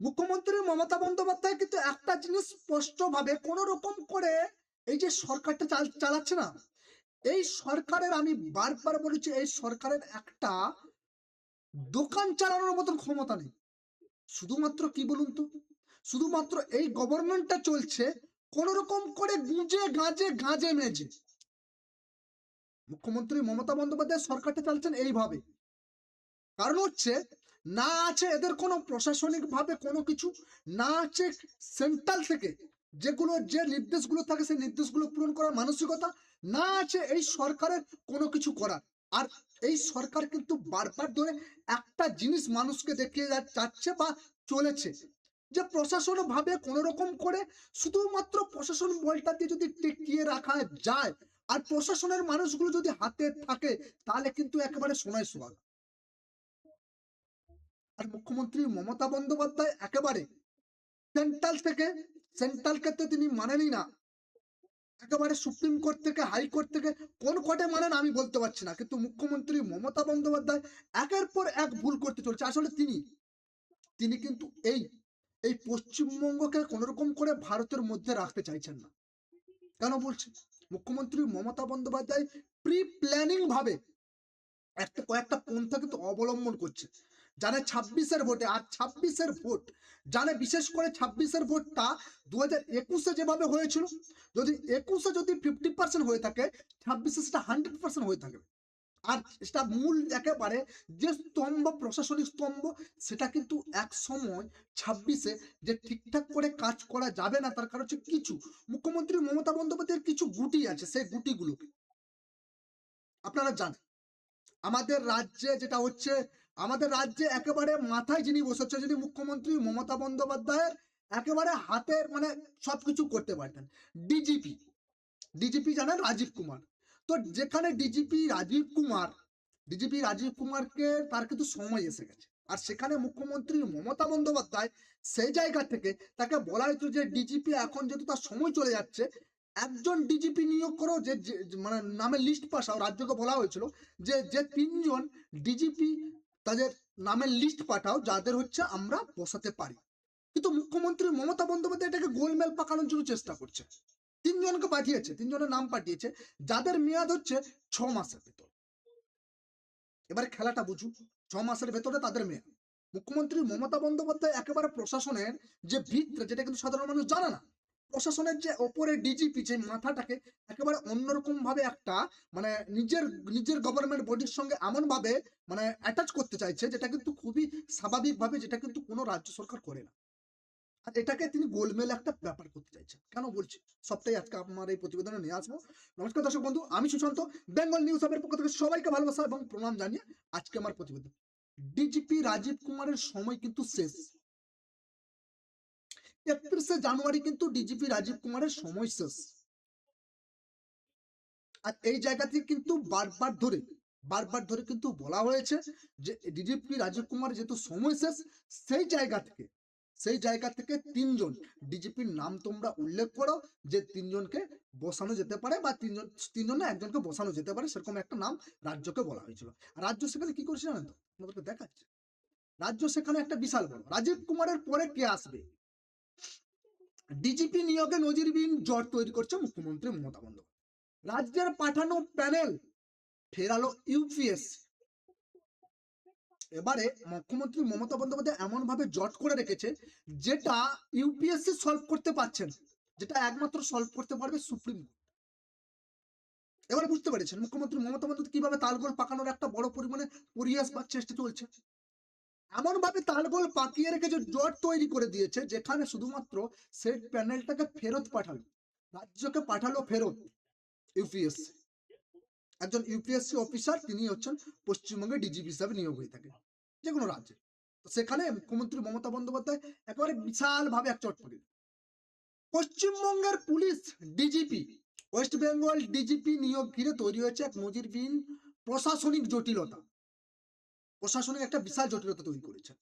মুখ্যমন্ত্রী মমতা বন্দ্যোপাধ্যায় কিন্তু একটা জিনিস স্পষ্ট ভাবে কোন রকম করে এই যে সরকারটা চালাচ্ছে না, এই সরকারের আমি বারবার বলেছি, এই সরকারের একটা দোকান চালানোর মতন ক্ষমতা নেই। শুধুমাত্র কি বলুন তো, শুধুমাত্র এই গভর্নমেন্টটা চলছে কোন রকম করে গুঁজে গাঁজে গাঁজে মেজে। মুখ্যমন্ত্রী মমতা বন্দ্যোপাধ্যায় সরকারটা চালাচ্ছেন এইভাবে। কারণ হচ্ছে, না আছে এদের কোনো প্রশাসনিক ভাবে কোনো কিছু, না আছে সেন্ট্রাল থেকে যেগুলো যে নির্দেশগুলো থাকে সেই নির্দেশগুলো পূরণ করার মানসিকতা, না আছে এই সরকারের কোনো কিছু করার। আর এই সরকার কিন্তু বারবার ধরে একটা জিনিস মানুষকে দেখিয়ে যাচ্ছে বা চলেছে, যে প্রশাসন ভাবে কোন রকম করে শুধুমাত্র প্রশাসন বলটা দিয়ে যদি টিকিয়ে রাখা যায়, আর প্রশাসনের মানুষগুলো যদি হাতে থাকে, তাহলে কিন্তু একেবারে সোনায় সোহাগা। আর মুখ্যমন্ত্রী মমতা বন্দ্যোপাধ্যায় একেবারে সেন্ট্রাল থেকে, সেন্ট্রালকে তো তিনি মানেনই না, একেবারে সুপ্রিম কোর্ট থেকে হাইকোর্ট থেকে কোন কোর্টে মানেন আমি বলতে পারছি না, কিন্তু মুখ্যমন্ত্রী মমতা বন্দ্যোপাধ্যায় একের পর এক ভুল করতে চলছে। আসলে তিনি তিনি কিন্তু এই এই পশ্চিমবঙ্গকে কোন রকম করে ভারতের মধ্যে রাখতে চাইছেন না। কেন বলছি? মুখ্যমন্ত্রী মমতা বন্দ্যোপাধ্যায় প্রি প্ল্যানিং ভাবে একটা কয়েকটা পন্থা কিন্তু অবলম্বন করছে, জানে 26-এর ভোটে, আর 26-এর ভোট জানে, বিশেষ করে 26-এর ভোটটা 2021-এ যেভাবে হয়েছিল, যদি 21-এ যদি 50% হয়ে থাকে, 26-এ সেটা 100% হয়ে থাকবে। আর সেটা মূল একেবারে যে স্তম্ভ, প্রশাসনিক স্তম্ভ, সেটা কিন্তু এক সময় 26-এ যে ঠিকঠাক করে কাজ করা যাবে না, তার কারণ হচ্ছে কিছু মুখ্যমন্ত্রী মমতা বন্দ্যোপাধ্যায়ের কিছু গুটি আছে, সেই গুটিগুলোকে আপনারা জানেন। আমাদের রাজ্যে যেটা হচ্ছে, আমাদের রাজ্যে একেবারে মাথায় যিনি বসেছে, যদি মুখ্যমন্ত্রী মমতা বন্দ্যোপাধ্যায়ের একেবারে হাতের মানে সবকিছু করতে পারতেন, ডিজিপি, ডিজিপি জানেন রাজীব কুমার। তো যেখানে ডিজিপি রাজীব কুমারকে তার কিন্তু সময় এসে গেছে, আর সেখানে মুখ্যমন্ত্রী মমতা বন্দ্যোপাধ্যায় সেই জায়গা থেকে তাকে বলা হয়েছিল যে ডিজিপি এখন যেহেতু তার সময় চলে যাচ্ছে, একজন ডিজিপি নিয়োগ করো, যে মানে নামের লিস্ট পাঠাও। রাজ্যকে বলা হয়েছিল যে যে 3জন ডিজিপি তাদের নামের লিস্ট পাঠাও, যাদের হচ্ছে আমরা বসাতে পারি। কিন্তু মুখ্যমন্ত্রী মমতা বন্দ্যোপাধ্যায় এটাকে গোলমেল পাকানোর জন্য চেষ্টা করছে। 3জনকে পাঠিয়েছে, 3জনের নাম পাঠিয়েছে, যাদের মেয়াদ হচ্ছে 6 মাসের ভেতর। এবারে খেলাটা বুঝুন, 6 মাসের ভেতরে তাদের মেয়াদ। মুখ্যমন্ত্রী মমতা বন্দ্যোপাধ্যায় একেবারে প্রশাসনের যে ভিত, যেটা কিন্তু সাধারণ মানুষ জানে না, প্রশাসনের যে ওপরে ডিজিপি, যে মাথাটাকে একেবারে অন্যরকম ভাবে একটা মানে নিজের নিজের গভর্নমেন্ট বডির সঙ্গে এমন ভাবে মানে অ্যাটাচ করতে চাইছে, যেটা কিন্তু খুবই স্বাভাবিক ভাবে, যেটা কিন্তু কোনো রাজ্য সরকার করে না। আর এটাকে তিনি গোলমেলে একটা ব্যাপার করতে চাইছেন। কেন বলছি, সবটাই আজকে আমার এই প্রতিবেদনে নিয়ে আসবো। নমস্কার দর্শক বন্ধু, আমি সুশান্ত, বেঙ্গল নিউজ হাবের পক্ষ থেকে সবাইকে ভালোবাসা এবং প্রণাম জানিয়ে আজকে আমার প্রতিবেদন। ডিজিপি রাজীব কুমারের সময় কিন্তু শেষ। 31শে জানুয়ারি কিন্তু ডিজিপি রাজীব কুমারের সময় শেষ। আর এই জায়গা থেকে কিন্তু বারবার ধরে কিন্তু বলা হয়েছে যে ডিজিপি রাজীব কুমার যেহেতু সময় শেষ, সেই জায়গা থেকে সেই জায়গা থেকে 3জন ডিজিপির নাম তোমরা উল্লেখ করো, যে 3জনকে বসানো যেতে পারে, বা তিনজন না একজনকে বসানো যেতে পারে, সেরকম একটা নাম রাজ্যকে বলা হয়েছিল। রাজ্য সেখানে কি করেছে জানেন তো, আপনাদেরকে দেখাচ্ছে। রাজ্য সেখানে একটা বিশাল বড়, রাজীব কুমারের পরে কে আসবে, ডিজিপি নিয়োগে নজিরবিহীন জট তৈরি করছে মুখ্যমন্ত্রী মমতা বন্দ্যোপাধ্যায়। রাজ্যের পাঠানো প্যানেল ফেরালো ইউপিএসসি। এবারে মুখ্যমন্ত্রী মমতা বন্দ্যোপাধ্যায় এমন ভাবে জট করে রেখেছে, যেটা ইউপিএসসি সলভ করতে পারছেন, যেটা একমাত্র সলভ করতে পারবে সুপ্রিম কোর্ট। এবারে বুঝতে পেরেছেন মুখ্যমন্ত্রী মমতা বন্দ্যোপাধ্যায় কিভাবে তালগোল পাকানোর একটা বড় পরিমাণে পরিহাস বা চেষ্টা চলছে। এমন ভাবে তালগোল পাকিয়ে রেখেছে, জট তৈরি করে দিয়েছে, যেখানে শুধুমাত্র সেই প্যানেলটাকে ফেরত পাঠালো, রাজ্যকে পাঠালো ফেরত ইউপিএসসি। একজন ইউপিএসসি অফিসার, তিনি হচ্ছেন পশ্চিমবঙ্গের ডিজিপি হিসাবে নিয়োগ হয়ে থাকে যে কোনো রাজ্যে। তো সেখানে মুখ্যমন্ত্রী মমতা বন্দ্যোপাধ্যায় একেবারে বিশাল ভাবে এক চটপটি। পশ্চিমবঙ্গের police DGP, West Bengal DGP নিয়োগ ঘিরে তৈরি হয়েছে এক নজিরবিহীন প্রশাসনিক জটিলতা। প্রশাসনিক একটা বিশাল জটিলতা তৈরি করেছে।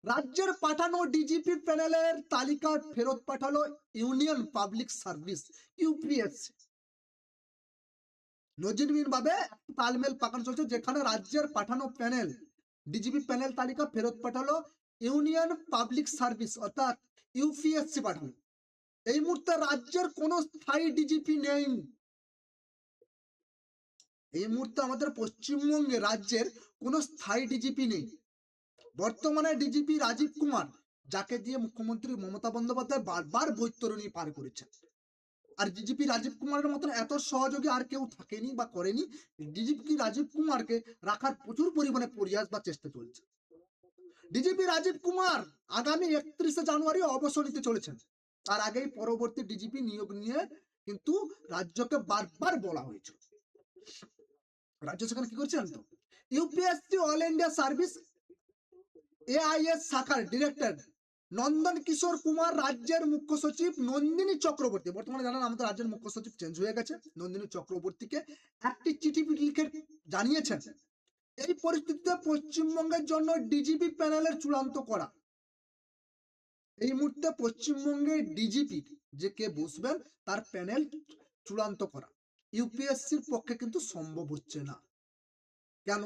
রাজ্যের পাঠানো ডিজিপি প্যানেলের তালিকা ফেরত পাঠালো ইউনিয়ন পাবলিক সার্ভিস, ইউপিএসসি। নজিরবিহীন ভাবে তালমেল পাকানো চলছে, যেখানে রাজ্যের পাঠানো প্যানেল, ডিজিপি প্যানেল তালিকা ফেরত পাঠালো ইউনিয়ন পাবলিক সার্ভিস অর্থাৎ ইউপিএসসি পাঠানো। এই মুহূর্তে রাজ্যের কোনো স্থায়ী ডিজিপি নেই। এই মুহূর্তে আমাদের পশ্চিমবঙ্গে রাজ্যের কোনো স্থায়ী ডিজিপি নেই। বর্তমানে ডিজিপি রাজীব কুমার, যাকে দিয়ে মুখ্যমন্ত্রী মমতা বন্দ্যোপাধ্যায় বারবার বৈতরণী পার করেছেন। আর ডিজিপি রাজীব কুমারের মতন এত সহযোগী আর কেউ থাকেনি বা করেনি। ডিজিপি রাজীব কুমারকে রাখার প্রচুর পরিমাণে প্রয়াস বা চেষ্টা চলছে। ডিজিপি রাজীব কুমার আগামী 31শে জানুয়ারি অবসর নিতে চলেছেন। তার আগেই পরবর্তী ডিজিপি নিয়োগ নিয়ে কিন্তু রাজ্যকে বারবার বলা হয়েছিল। রাজ্য সেখানে কি করছেন তো UPSC all India service AIS শাখার ডিরেক্টর নন্দন কিশোর কুমার রাজ্যের মুখ্য সচিব নন্দিনী চক্রবর্তী, বর্তমানে জানেন আমাদের রাজ্যের মুখ্য সচিব চেঞ্জ হয়ে গেছে, নন্দিনী চক্রবর্তীকে একটি চিঠি লিখে জানিয়েছেন এই পরিস্থিতিতে পশ্চিমবঙ্গের জন্য ডিজিপি প্যানেলের চূড়ান্ত করা। এই মুহূর্তে পশ্চিমবঙ্গের ডিজিপি যে কে বসবেন তার প্যানেল চূড়ান্ত করা ইউপিএসসির পক্ষে কিন্তু সম্ভব হচ্ছে না। কেন?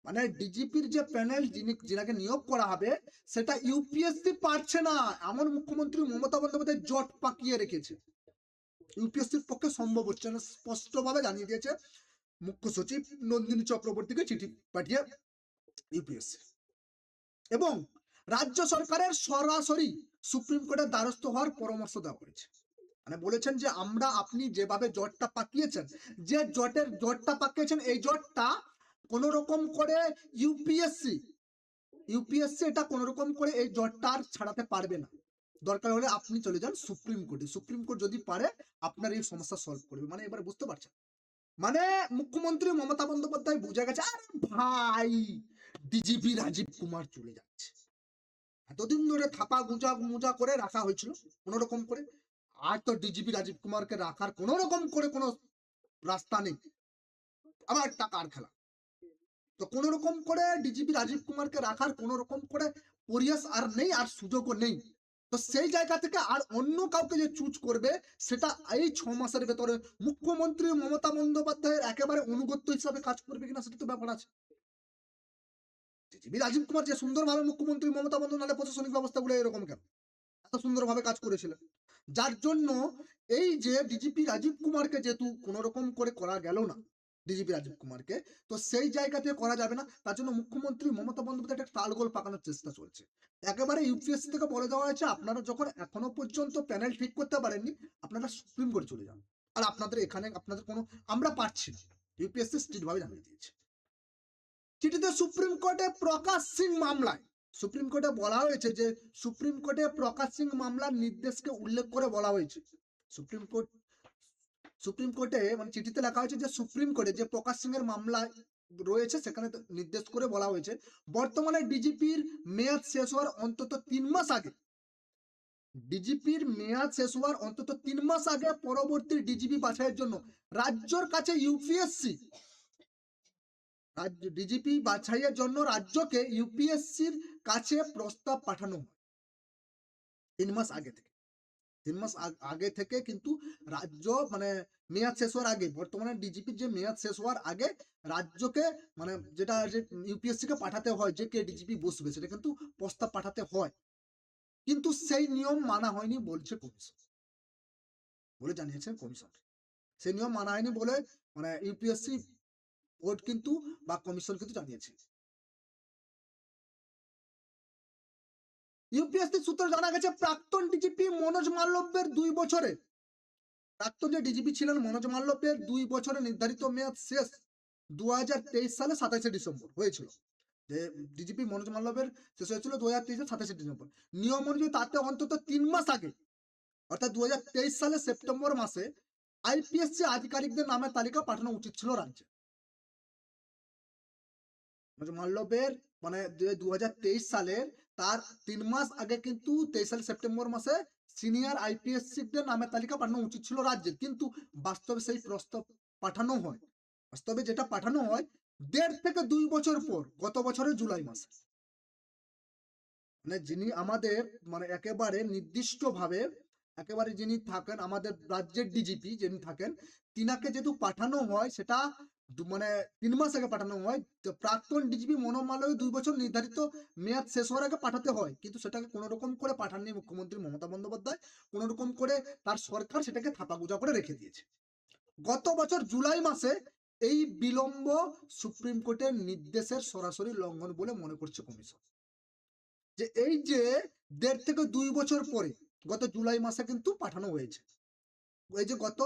মানে ডিজিপির যে প্যানেল যিনাকে নিয়োগ করা হবে সেটা ইউপিএসসি পারছে না, এমন মুখ্যমন্ত্রী মমতা বন্দ্যোপাধ্যায় জট পাকিয়ে রেখেছে। ইউপিএসসির পক্ষে সম্ভব হচ্ছে না, স্পষ্টভাবে জানিয়ে দিয়েছে মুখ্য সচিব নন্দিনী চক্রবর্তীকে চিঠি পাঠিয়ে ইউপিএসসি। এবং রাজ্য সরকারের সরাসরি সুপ্রিম কোর্টের দ্বারস্থ হওয়ার পরামর্শ দেওয়া হয়েছে। মানে বলেছেন যে আমরা, আপনি যেভাবে জটটা পাকিয়েছেন, যে জটটা পাকিয়েছেন এই জটটা কোন রকম করে ইউপিএসসি এটা কোন রকম করে এই জটটা আর ছাড়াতে পারবে না। দরকার হলে আপনি চলে যান সুপ্রিম কোর্টে, সুপ্রিম কোর্ট যদি পারে আপনার এই সমস্যা সলভ করবে। মানে এবার বুঝতে পারছেন, মানে মুখ্যমন্ত্রী মমতা বন্দ্যোপাধ্যায় বুঝে গেছে আরে ভাই ডিজিপি রাজীব কুমার চলে যাচ্ছে। এতদিন ধরে থাপা গুজা করে রাখা হয়েছিল কোন রকম করে, আর তো ডিজিপি রাজীব কুমারকে রাখার কোন রকম করে কোনো রাস্তা নেই, আবার টাকার খেলা। তো কোন রকম করে ডিজিপি রাজীব কুমারকে রাখার কোন রকম করে প্রয়াস আর নেই, আর সুযোগও নেই। তো সেই জায়গা থেকে আর অন্য কাউকে যে চুজ করবে সেটা এই 6 মাসের ভেতরে মুখ্যমন্ত্রী মমতা বন্দ্যোপাধ্যায়ের একেবারে অনুগত্য হিসাবে কাজ করবে কিনা সেটা তো ব্যাপার আছে। ডিজিপি রাজীব কুমার যে সুন্দরভাবে মুখ্যমন্ত্রী মমতা বন্দ্যোপাধ্যায় প্রশাসনিক ব্যবস্থাগুলো এরকম কেন, এত সুন্দরভাবে কাজ করেছিলেন, যার জন্য এই যে ডিজিপি রাজীব কুমারকে যেহেতু কোন রকম করে করা গেল না ডিজিপি রাজীব কুমারকে, তো সেই জায়গাতে করা যাবে না। তার জন্য মুখ্যমন্ত্রী মমতা বন্দ্যোপাধ্যায় একটা তালগোল পাকানোর চেষ্টা চলছে। একেবারে ইউপিএসসি থেকে বলে দেওয়া হয়েছে আপনারা যখন এখনো পর্যন্ত প্যানেল ঠিক করতে পারেননি আপনারা সুপ্রিম কোর্টে চলে যান, আর আপনাদের এখানে আপনাদের কোনো আমরা পারছি না, ইউপিএসসি স্ট্রিক্ট ভাবে জানিয়ে দিয়েছে। চিঠিতে সুপ্রিম কোর্টে প্রকাশ সিং মামলায় সুপ্রিম কোর্টে বলা হয়েছে যে সুপ্রিম কোর্টে প্রকাশ সিং মামলার নির্দেশকে উল্লেখ করে বলা হয়েছে। সুপ্রিম কোর্টে মানে চিঠিতে লেখা হয়েছে যে সুপ্রিম কোর্টে যে প্রকাশ সিং এর মামলা রয়েছে সেখানে নির্দেশ করে বলা হয়েছে বর্তমানে ডিজিপির মেয়াদ শেষ হওয়ার অন্তত 3 মাস আগে, ডিজিপির মেয়াদ শেষ হওয়ার অন্তত 3 মাস আগে পরবর্তী ডিজিপি বাছাইয়ের জন্য রাজ্যের কাছে ইউপিএসসি ডিজিপি বাছাইয়ের জন্য রাজ্যকে ইউপিএসসির কাছে প্রস্তাব পাঠানো হয় 3 মাস আগে থেকে। 3 মাস আগে থেকে কিন্তু রাজ্য মানে মেয়াদ শেষ হওয়ার আগে, বর্তমানে ডিজিপির যে মেয়াদ শেষ হওয়ার আগে রাজ্যকে মানে যেটা যে ইউপিএসসি কে পাঠাতে হয় যে কে ডিজিপি বসবে সেটা কিন্তু প্রস্তাব পাঠাতে হয়, কিন্তু সেই নিয়ম মানা হয়নি বলছে কমিশন, বলে জানিয়েছে কমিশন। সেই নিয়ম মানা হয়নি বলে মানে ইউপিএসসি বোর্ড কিন্তু বা কমিশন কিন্তু জানিয়েছে। ইউপিএসসি সূত্রে জানা গেছে প্রাক্তন ডিজিপি মনোজ মাল্লব্যের 2 বছরে, প্রাক্তন যে ডিজিপি ছিলেন মনোজ মাল্লব্যের 2 বছরে নির্ধারিত মেয়াদ শেষ 2023 সালে 27শে ডিসেম্বর হয়েছিল। যে ডিজিপি মনোজ মাল্লব্যের শেষ হয়েছিল 2023 27শে ডিসেম্বর। নিয়ম অনুযায়ী তাতে অন্তত 3 মাস আগে অর্থাৎ 2023 সালে সেপ্টেম্বর মাসে আইপিএসসি আধিকারিকদের নামের তালিকা পাঠানো উচিত ছিল রাজ্যে। মাল্লব্যের মানে 2023 সালের তার 3 মাস আগে কিন্তু 23 সালের সেপ্টেম্বর মাসে সিনিয়র আইপিএসসিদের নামের তালিকা পাঠানো উচিত ছিল রাজ্যের, কিন্তু বাস্তবে সেই প্রস্তাব পাঠানো হয়, বাস্তবে যেটা পাঠানো হয় 1.5 থেকে 2 বছর পর গত বছরের জুলাই মাসে। মানে যিনি আমাদের মানে একেবারে নির্দিষ্টভাবে একেবারে যিনি থাকেন আমাদের রাজ্যের ডিজিপি যিনি থাকেন তিনাকে যেহেতু পাঠানো হয় সেটা মানে 3 মাস আগে পাঠানো হয়। প্রাক্তন ডিজিপি মনোমালয় 2 বছর নির্ধারিত মেয়াদ শেষ হওয়ার আগে পাঠাতে হয়, কিন্তু সেটাকে কোনো রকম করে পাঠাননি মুখ্যমন্ত্রী মমতা বন্দ্যোপাধ্যায়। কোনো রকম করে তার সরকার সেটাকে থাপাগুজা করে রেখে দিয়েছে। গত বছর জুলাই মাসে এই বিলম্ব সুপ্রিম কোর্টের নির্দেশের সরাসরি লঙ্ঘন বলে মনে করছে কমিশন। যে এই যে 1.5 থেকে 2 বছর পরে গত জুলাই মাসে কিন্তু পাঠানো হয়েছে, এই যে গত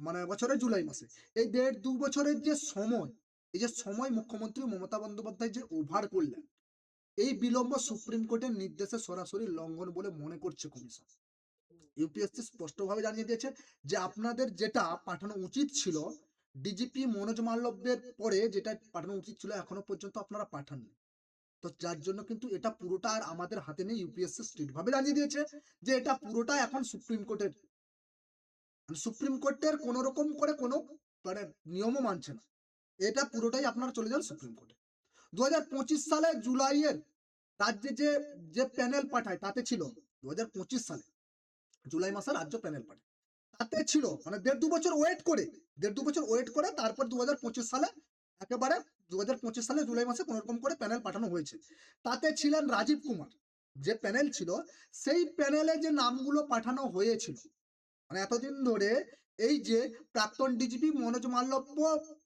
মানে বছরের জুলাই মাসে এই 1.5-2 বছরের যে সময়, এই যে সময় মুখ্যমন্ত্রী মমতা বন্দ্যোপাধ্যায় যে ওভার করলেন, এই বিলম্ব সুপ্রিম কোর্টের নির্দেশে সরাসরি লঙ্ঘন বলে মনে করছে কমিশন। ইউপিএসসি স্পষ্টভাবে জানিয়ে দিয়েছে যে আপনাদের যেটা পাঠানো উচিত ছিল, ডিজিপি মনোজ মাল্লব্যের পরে যেটা পাঠানো উচিত ছিল এখনো পর্যন্ত আপনারা পাঠাননি। তো যার জন্য কিন্তু এটা পুরোটা আর আমাদের হাতে নেই। ইউপিএসসি স্ট্রিক্ট ভাবে জানিয়ে দিয়েছে যে এটা পুরোটা এখন সুপ্রিম কোর্টের, সুপ্রিম কোর্টের কোনো রকম করে কোনো মানে নিয়মও মানছে না, এটা পুরোটাই আপনারা চলে যান সুপ্রিম কোর্টে। 2025 সালে জুলাইয়ের রাজ্যে যে যে প্যানেল পাঠায় তাতে ছিল 2025 সালে জুলাই মাসে রাজ্য প্যানেল পাঠায়, তাতে ছিল মানে 1.5-2 বছর ওয়েট করে, 1.5-2 বছর ওয়েট করে তারপর 2025 সালে একেবারে 2025 সালে জুলাই মাসে কোনো রকম করে প্যানেল পাঠানো হয়েছে। তাতে ছিলেন রাজীব কুমার। যে প্যানেল ছিল সেই প্যানেলে যে নামগুলো পাঠানো হয়েছিল, মানে এতদিন ধরে এই যে প্রাক্তন ডিজিপি মনোজ মাল্লব্য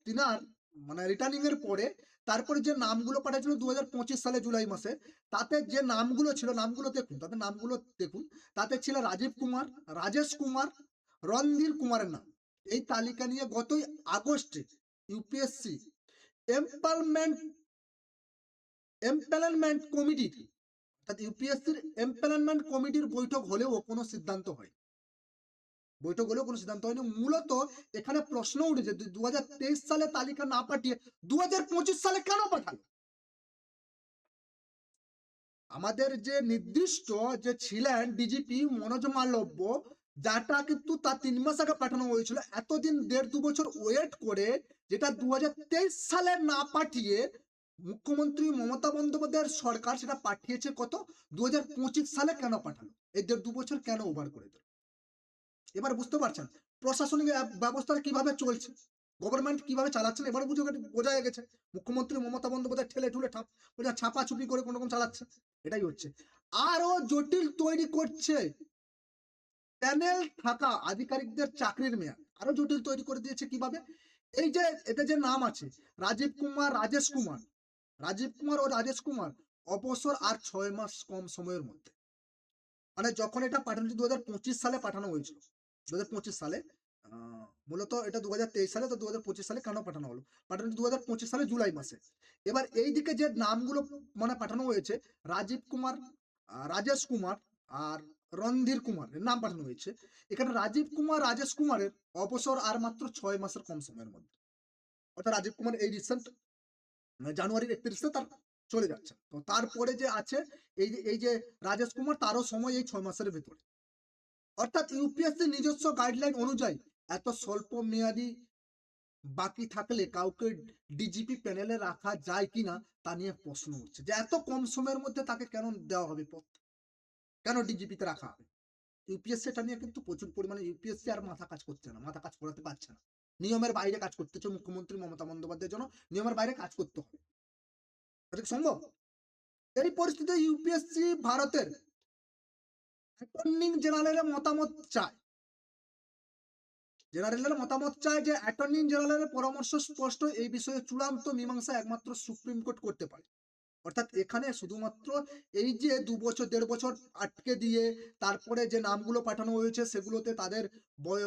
তিনার মানে রিটার্নিং এর পরে তারপরে যে নামগুলো পাঠিয়েছিল 2025 সালে জুলাই মাসে, তাতে যে নামগুলো ছিল নামগুলো দেখুন, তাতে নামগুলো দেখুন, তাতে ছিল রাজীব কুমার, রাজেশ কুমার, রণধীর কুমারের নাম। এই তালিকা নিয়ে গতই আগস্টে ইউপিএসসি এম্পালমেন্ট এম্প্যানেলমেন্ট কমিটির, অর্থাৎ ইউপিএসসির এম্প্যানেলমেন্ট কমিটির বৈঠক হলেও কোনো সিদ্ধান্ত হয়, বৈঠক হলেও কোনো সিদ্ধান্ত হয়নি। মূলত এখানে প্রশ্ন উঠেছে 2023 সালে তালিকা না পাঠিয়ে 2025 সালে কেন পাঠালো? আমাদের যে নির্দিষ্ট যে ছিলেন ডিজিপি মনোজ মাল্লব্য, যাটা কিন্তু তার 3 মাস আগে পাঠানো হয়েছিল, এতদিন 1.5-2 বছর ওয়েট করে যেটা 2023 সালে না পাঠিয়ে মুখ্যমন্ত্রী মমতা বন্দ্যোপাধ্যায়ের সরকার সেটা পাঠিয়েছে কত 2025 সালে কেন পাঠালো? এই 1.5-2 বছর কেন ওভার করে দিল? এবার বুঝতে পারছেন প্রশাসনিক ব্যবস্থাটা কিভাবে চলছে, গভর্নমেন্ট কিভাবে চালাচ্ছেন, এবার বোঝা গেছে। মুখ্যমন্ত্রী মমতা বন্দ্যোপাধ্যায় ঠেলে ঠুলে ছাপাছুপি করে কোন রকম চালাচ্ছে, এটাই হচ্ছে। আরো জটিল তৈরি করছে প্যানেল থাকা আধিকারিকদের চাকরির মেয়াদ, আরো জটিল তৈরি করে দিয়েছে কিভাবে? এই যে এতে যে নাম আছে রাজীব কুমার, রাজেশ কুমার, রাজীব কুমার ও রাজেশ কুমার অবসর আর 6 মাস কম সময়ের মধ্যে, মানে যখন এটা পাঠানো 2025 সালে পাঠানো হয়েছিল, 2025 সালে মূলত এটা 2023 সালে, তো 2025 সালে কেন পাঠানো হলো? পাঠানো 2025 সালে জুলাই মাসে। এবার এই দিকে যে নামগুলো মানে পাঠানো হয়েছে রাজীব কুমার, রাজেশ কুমার আর রণধীর কুমারের নাম পাঠানো হয়েছে। এখানে রাজীব কুমার, রাজেশ কুমারের অবসর আর মাত্র 6 মাসের কম সময়ের মধ্যে, অর্থাৎ রাজীব কুমার এই রিসেন্ট জানুয়ারির 31 তার চলে যাচ্ছে। তো তারপরে যে আছে এই যে রাজেশ কুমার, তারও সময় এই 6 মাসের ভেতরে। অর্থাৎ ইউপিএসসি নিজস্ব গাইডলাইন অনুযায়ী এত স্বল্প মেয়াদী বাকি থাকলে কাউকে ডিজিপি প্যানেলে রাখা যায় কিনা তা নিয়ে প্রশ্ন উঠছে, যে এত কম সময়ের মধ্যে তাকে কেন দেওয়া হবে পদ, কেন ডিজিপিতে রাখা হবে? ইউপিএসসি এটা নিয়ে কিন্তু প্রচুর পরিমাণে ইউপিএসসি আর মাথা কাজ করছে না, মাথা কাজ করাতে পারছে না, নিয়মের বাইরে কাজ করতেছে মুখ্যমন্ত্রী মমতা বন্দ্যোপাধ্যায়ের জন্য, নিয়মের বাইরে কাজ করতে হবে, এটা কি সম্ভব? এই পরিস্থিতিতে ইউপিএসসি ভারতের অ্যাটর্নি জেনারেলের মতামত চায়, জেনারেলের মতামত চায় যে অ্যাটর্নি জেনারেলের পরামর্শ স্পষ্ট, এই বিষয়ে চূড়ান্ত মীমাংসা একমাত্র সুপ্রিম কোর্ট করতে পারে। অর্থাৎ এখানে শুধুমাত্র এই যে 2 বছর 1.5 বছর আটকে দিয়ে তারপরে যে নামগুলো পাঠানো হয়েছে সেগুলোতে তাদের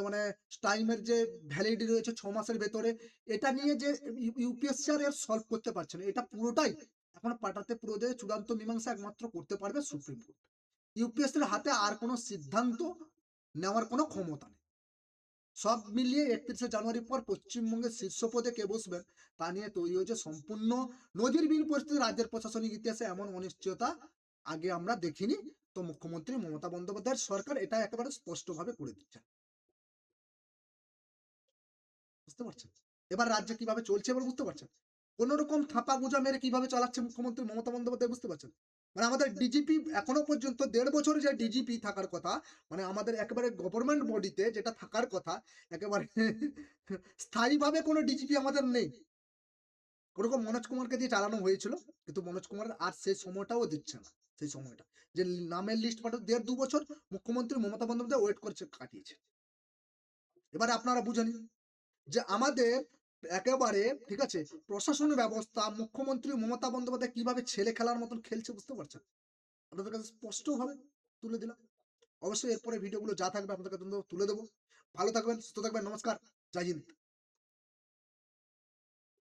মানে টাইমের যে ভ্যালিডিটি রয়েছে 6 মাসের ভেতরে, এটা নিয়ে যে ইউপিএসসি আর এর সলভ করতে পারছে না, এটা পুরোটাই এখন পাঠাতে পুরো দিয়ে চূড়ান্ত মীমাংসা একমাত্র করতে পারবে সুপ্রিম কোর্ট। ইউপিএসসির হাতে আর কোনো সিদ্ধান্ত নেওয়ার কোনো ক্ষমতা নেই। সব মিলিয়ে 31শে জানুয়ারির পর পশ্চিমবঙ্গের শীর্ষ পদে কে বসবেন তা নিয়ে তৈরি হয়েছে সম্পূর্ণ নজিরবিহীন পরিস্থিতি। রাজ্যের প্রশাসনিক ইতিহাসে এমন অনিশ্চয়তা আগে আমরা দেখিনি। তো মুখ্যমন্ত্রী মমতা বন্দ্যোপাধ্যায়ের সরকার এটা একেবারে স্পষ্টভাবে করে দিচ্ছে, বুঝতে পারছেন? এবার রাজ্যে কিভাবে চলছে এবার বুঝতে পারছেন? কোন রকম থাপা গোজা মেরে কিভাবে চালাচ্ছে মুখ্যমন্ত্রী মমতা বন্দ্যোপাধ্যায়, বুঝতে পারছেন? মানে আমাদের ডিজিপি এখনো পর্যন্ত 1.5 বছর যে ডিজিপি থাকার কথা, মানে আমাদের একেবারে গভর্নমেন্ট বডিতে যেটা থাকার কথা, একেবারে স্থায়ীভাবে কোনো ডিজিপি আমাদের নেই। ওরকম মনোজ কুমারকে দিয়ে চালানো হয়েছিল, কিন্তু মনোজ কুমার আর সেই সময়টাও দিচ্ছে না। সেই সময়টা যে নামের লিস্ট পাঠাতে 1.5-2 বছর মুখ্যমন্ত্রী মমতা বন্দ্যোপাধ্যায় ওয়েট করছে, কাটিয়েছে। এবারে আপনারা বুঝে নিন যে আমাদের একেবারে ঠিক আছে প্রশাসনিক ব্যবস্থা মুখ্যমন্ত্রী মমতা বন্দ্যোপাধ্যায় কিভাবে ছেলে খেলার মতন খেলছে, বুঝতে পারছেন? আপনাদের কাছে স্পষ্টভাবে তুলে দিলাম। অবশ্যই এরপরে ভিডিওগুলো যা থাকবে আপনাদের কাছে তুলে দেবো। ভালো থাকবেন, সুস্থ থাকবেন, নমস্কার, জয় হিন্দ।